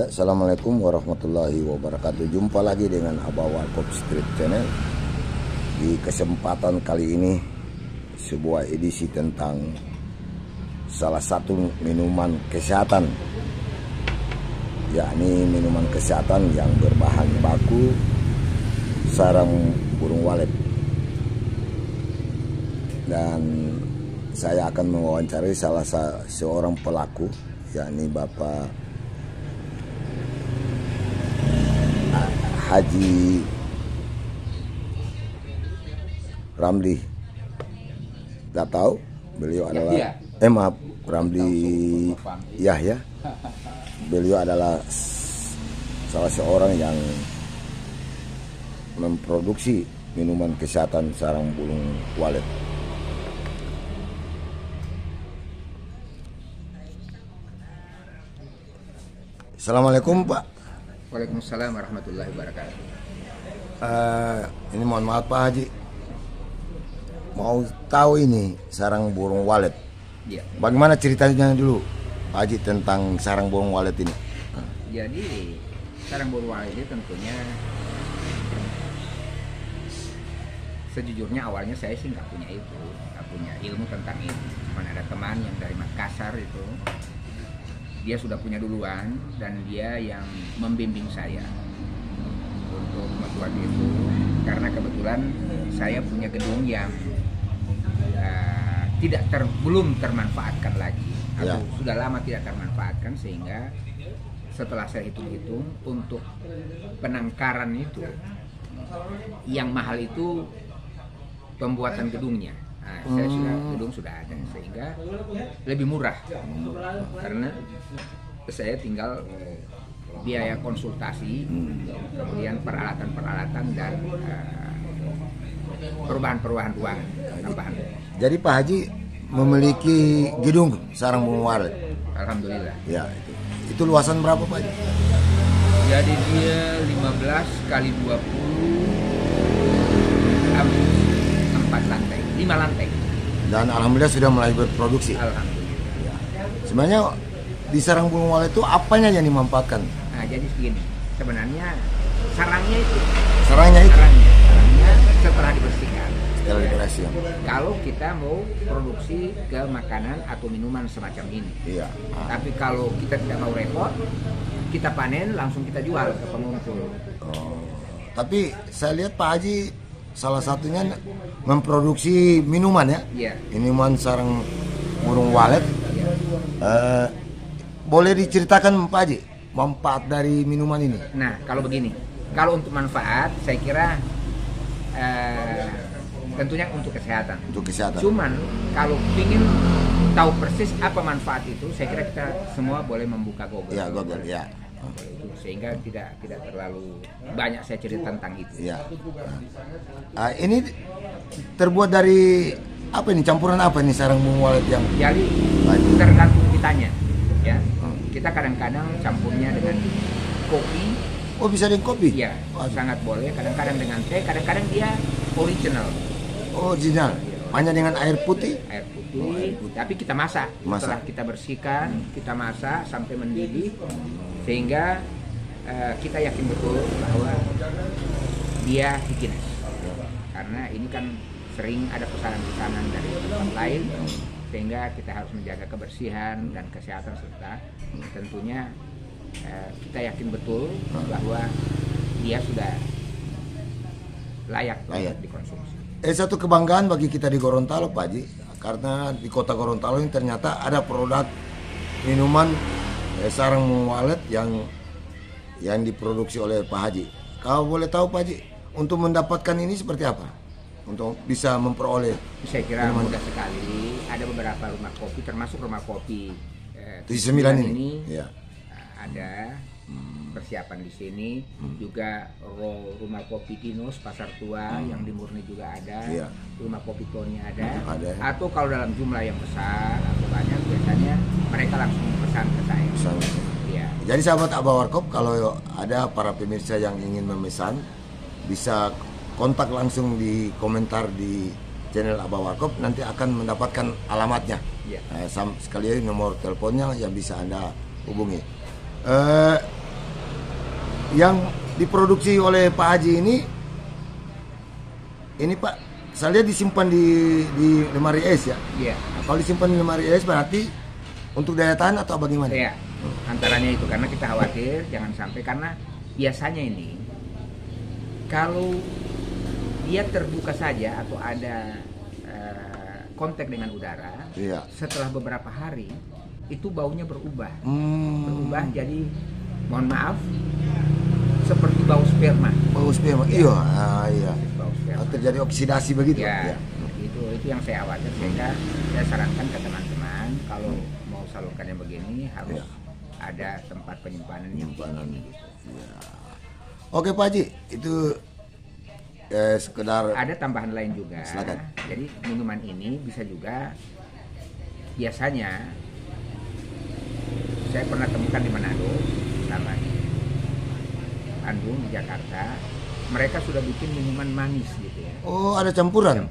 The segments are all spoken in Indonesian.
Ya, assalamualaikum warahmatullahi wabarakatuh. Jumpa lagi dengan Abah Warkop Street Channel. Di kesempatan kali ini sebuah edisi tentang salah satu minuman kesehatan, yakni minuman kesehatan yang berbahan baku sarang burung walet. Dan saya akan mewawancarai salah seorang pelaku, yakni Bapak Haji Ramli. Gak tahu beliau adalah maaf, Ramli Yahya. Beliau adalah salah seorang yang memproduksi minuman kesehatan sarang burung walet. Assalamualaikum, Pak. Waalaikumsalam warahmatullahi wabarakatuh. Ini mohon maaf Pak Haji, mau tahu ini sarang burung walet. Ya. Bagaimana ceritanya dulu Pak Haji tentang sarang burung walet ini? Jadi sarang burung walet ini tentunya sejujurnya awalnya saya sih nggak punya ilmu tentang itu. Cuman ada teman yang dari Makassar itu, dia sudah punya duluan dan dia yang membimbing saya untuk membuat itu, karena kebetulan saya punya gedung yang belum termanfaatkan lagi atau sudah lama tidak termanfaatkan, sehingga setelah saya hitung-hitung untuk penangkaran itu yang mahal itu pembuatan gedungnya. Saya gedung sudah ada, sehingga lebih murah karena saya tinggal biaya konsultasi, kemudian peralatan dan perubahan ruang tambahan. Jadi Pak Haji memiliki gedung sarang burung walet. Alhamdulillah. Ya, itu luasan berapa Pak Haji? Jadi dia 15 kali 20 4 lantai, 5 lantai. Dan alhamdulillah sudah mulai berproduksi. Alhamdulillah. Ya. Sebenarnya di sarang burung walet itu apanya yang dimanfaatkan? Nah, jadi segini. Sebenarnya sarangnya Sarangnya setelah dibersihkan. Setelah dibersihkan. Kalau kita mau produksi ke makanan atau minuman semacam ini. Iya. Tapi kalau kita tidak mau repot, kita panen langsung kita jual ke pengumpul. Tapi saya lihat Pak Haji salah satunya memproduksi minuman ya. Iya. Minuman sarang burung walet. Iya. Boleh diceritakan Pak Haji manfaat dari minuman ini? Nah, kalau begini, kalau untuk manfaat saya kira tentunya untuk kesehatan. Untuk kesehatan. Cuman kalau ingin tahu persis apa manfaat itu, saya kira kita semua boleh membuka Google. Ya, Google ya. Sehingga tidak terlalu banyak saya cerita tentang itu. Ya. Ini terbuat dari apa ini? Campuran apa ini sarang burung walet yang? Jadi tergantung kitanya, ya. Kita kadang-kadang campurnya dengan kopi. Oh, bisa dengan kopi? Iya, sangat boleh. Kadang-kadang dengan teh, kadang-kadang dia original. Original. Hanya dengan air putih? Air putih. Tapi kita masak. Setelah kita bersihkan, kita masak sampai mendidih, sehingga kita yakin betul bahwa dia higienis. Karena ini kan sering ada pesanan-pesanan dari tempat lain, sehingga kita harus menjaga kebersihan dan kesehatan, serta tentunya kita yakin betul bahwa dia sudah layak untuk dikonsumsi. Satu kebanggaan bagi kita di Gorontalo Pak Haji, karena di kota Gorontalo ini ternyata ada produk minuman sarang burung walet yang diproduksi oleh Pak Haji. Kalau boleh tahu Pak Haji, untuk mendapatkan ini seperti apa? Untuk bisa memperoleh? Saya kira mudah sekali. Ada beberapa rumah kopi, termasuk rumah kopi 79 ini. Ya. Ada persiapan di sini. Juga rumah kopi Dinos Pasar Tua yang di Murni juga ada. Ya. Rumah kopi Tony ada. Ada. Atau kalau dalam jumlah yang besar atau banyak, biasanya mereka langsung pesan ke saya. Ya. Jadi sahabat Abah Warkop, kalau ada para pemirsa yang ingin memesan, bisa kontak langsung di komentar di channel Abah Warkop, nanti akan mendapatkan alamatnya. Ya. Sekalian nomor teleponnya yang bisa Anda hubungi. yang diproduksi oleh Pak Haji ini Pak, saya lihat disimpan di lemari es ya. Iya. Nah, kalau disimpan di lemari es berarti untuk daya tahan atau bagaimana? Iya. Antaranya itu karena kita khawatir jangan sampai, karena biasanya ini kalau dia terbuka saja atau ada kontak dengan udara, iya, setelah beberapa hari itu baunya berubah. Berubah jadi, mohon maaf, seperti bau sperma. Bau sperma. Iya, iya. Bau sperma. Terjadi oksidasi begitu. Ya, itu yang saya khawatir, sehingga saya sarankan ke teman-teman kalau mau salurkannya begini harus ada tempat penyimpanan yang tinggi. Ya. Oke Pak Haji, itu sekedar ada tambahan lain juga. Silakan. Jadi minuman ini bisa juga, biasanya saya pernah temukan di Manado sama di Bandung, di Jakarta, mereka sudah bikin minuman manis gitu ya. Oh, ada campuran.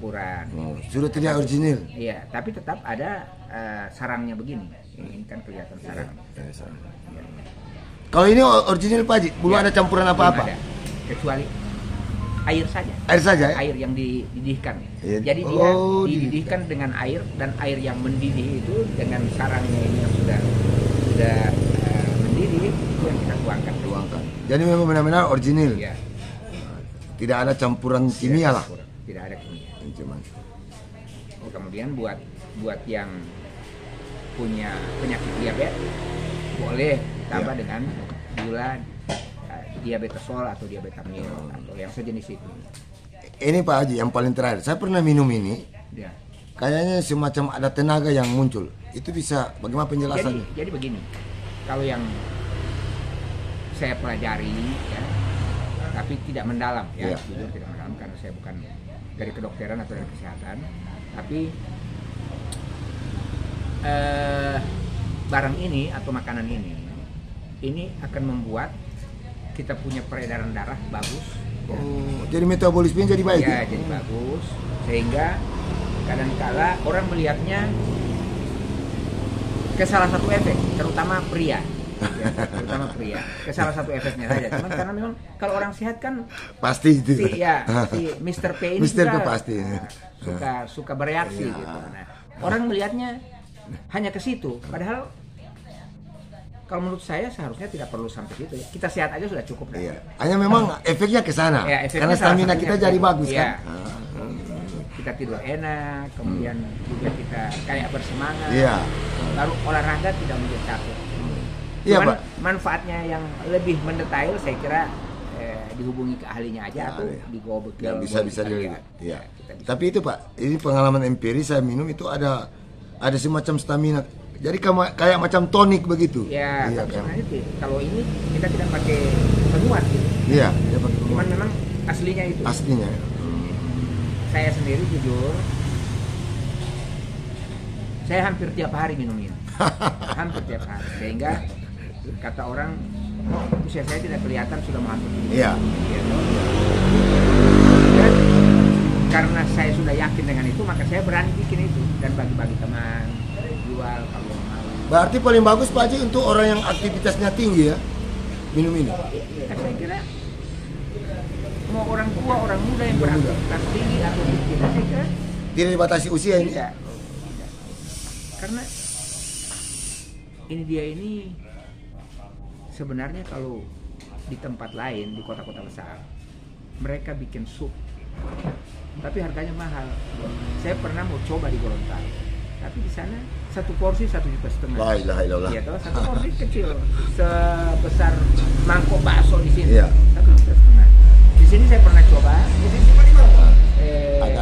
Sudah tidak original. Iya, tapi tetap ada sarangnya begini. Ini kan kelihatan sarang. Ya. Kalau ini original Pak Haji, belum ada campuran apa-apa. Ada, kecuali air saja. Air saja. Ya? Air yang dididihkan. Ya. Jadi dia dididihkan dengan air, dan air yang mendidih itu dengan sarangnya ini yang sudah mendidih itu yang kita tuangkan. Jadi memang benar-benar original. Ya. Tidak ada campuran kimia lah. Tidak ada kimia. Cuman. Kemudian buat yang punya penyakit diabetes boleh ditambah dengan gula diabetesol atau diabetamil atau yang sejenis itu. Ini Pak Haji yang paling terakhir, saya pernah minum ini. Ya. Kayaknya semacam ada tenaga yang muncul. Itu bisa bagaimana penjelasannya? Jadi begini, kalau yang saya pelajari ya, tapi tidak mendalam ya, jujur tidak mendalam karena saya bukan dari kedokteran atau dari kesehatan, tapi barang ini atau makanan ini akan membuat kita punya peredaran darah bagus. Oh, jadi metabolismenya jadi baik. Ya, jadi bagus, sehingga kadang-kala orang melihatnya ke salah satu efek, terutama pria. Ya, terutama pria. Ke salah satu efeknya saja. Cuman karena memang kalau orang sehat kan pasti itu. Si Mr. P ini pasti. Suka bereaksi gitu. Nah, orang melihatnya hanya ke situ, padahal kalau menurut saya seharusnya tidak perlu sampai situ. Kita sehat aja sudah cukup. Iya. Hanya memang efeknya ke sana. Ya, karena stamina kita jadi bagus kan. Kita tidur enak, kemudian juga kita kayak bersemangat. Iya. Baru olahraga tidak menjadi capek. Iya, Cuman Pak. Manfaatnya yang lebih mendetail saya kira dihubungi ke ahlinya aja atau digobek. Ya, bisa dilihat. Iya. Tapi itu Pak, ini pengalaman empiris saya minum itu ada semacam stamina. Jadi kayak macam tonik begitu. Ya, iya, tapi sebenarnya kalau ini kita tidak pakai penguat gitu. Iya, tidak pakai penguat. Cuman memang aslinya itu. Aslinya. Saya sendiri jujur, saya hampir tiap hari minum ini. Hampir tiap hari. Sehingga kata orang, usia saya tidak kelihatan sudah mantap. Iya. Dan karena saya sudah yakin dengan itu, maka saya berani bikin itu dan bagi-bagi teman, jual kalau mau. Berarti paling bagus Pak Haji untuk orang yang aktivitasnya tinggi ya, minum ini. Ya, saya kira mau orang tua, orang muda yang beraktivitas tinggi atau tidak, saya kira tidak dibatasi usia ini. Tidak. Karena ini sebenarnya kalau di tempat lain, di kota-kota besar, mereka bikin sup, tapi harganya mahal. Saya pernah mau coba di Gorontalo, tapi di sana satu porsi 1,5 juta. La ilaha illallah. Iya, satu porsi kecil, sebesar mangkok bakso di sini. Iya. 1,5 juta. Di sini saya pernah coba.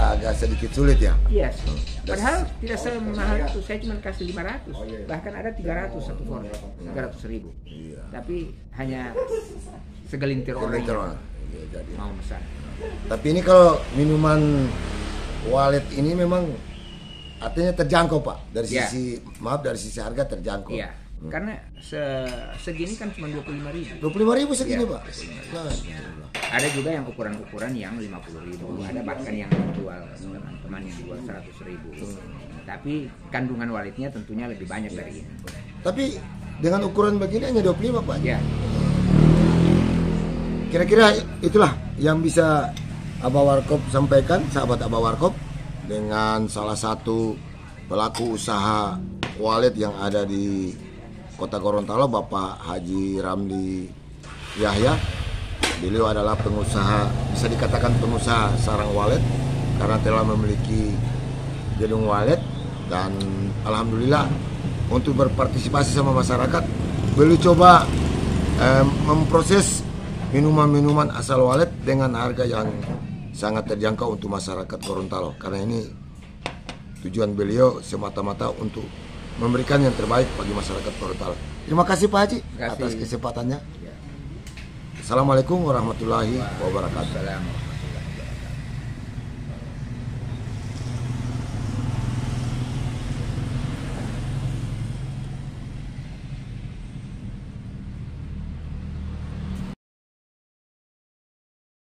Agak sedikit sulit ya. Yes. Padahal tidak semahal itu, saya cuma kasih 500, bahkan ada 300 satu porsi, 300.000. Iya. Tapi hanya segelintir orang yang mau pesan. Tapi ini kalau minuman walet ini memang artinya terjangkau Pak, dari sisi dari sisi harga terjangkau. Iya. Karena segini kan cuma 25.000. 25.000 segini Pak. Ada juga yang ukuran-ukuran yang 50.000, ada bahkan yang menjual teman-teman yang jual 100.000. Tapi kandungan waletnya tentunya lebih banyak dari ini. Tapi dengan ukuran begini hanya 25 Pak. Ya. kira-kira itulah yang bisa Abah Warkop sampaikan, sahabat Abah Warkop, dengan salah satu pelaku usaha walet yang ada di Kota Gorontalo, Bapak Haji Ramli Yahya. Beliau adalah pengusaha, bisa dikatakan pengusaha sarang walet karena telah memiliki gedung walet, dan alhamdulillah untuk berpartisipasi sama masyarakat, beliau coba memproses minuman-minuman asal walet dengan harga yang sangat terjangkau untuk masyarakat Gorontalo, karena ini tujuan beliau semata-mata untuk memberikan yang terbaik bagi masyarakat Gorontalo. Terima kasih Pak Haji atas kesempatannya. Assalamualaikum warahmatullahi wabarakatuh.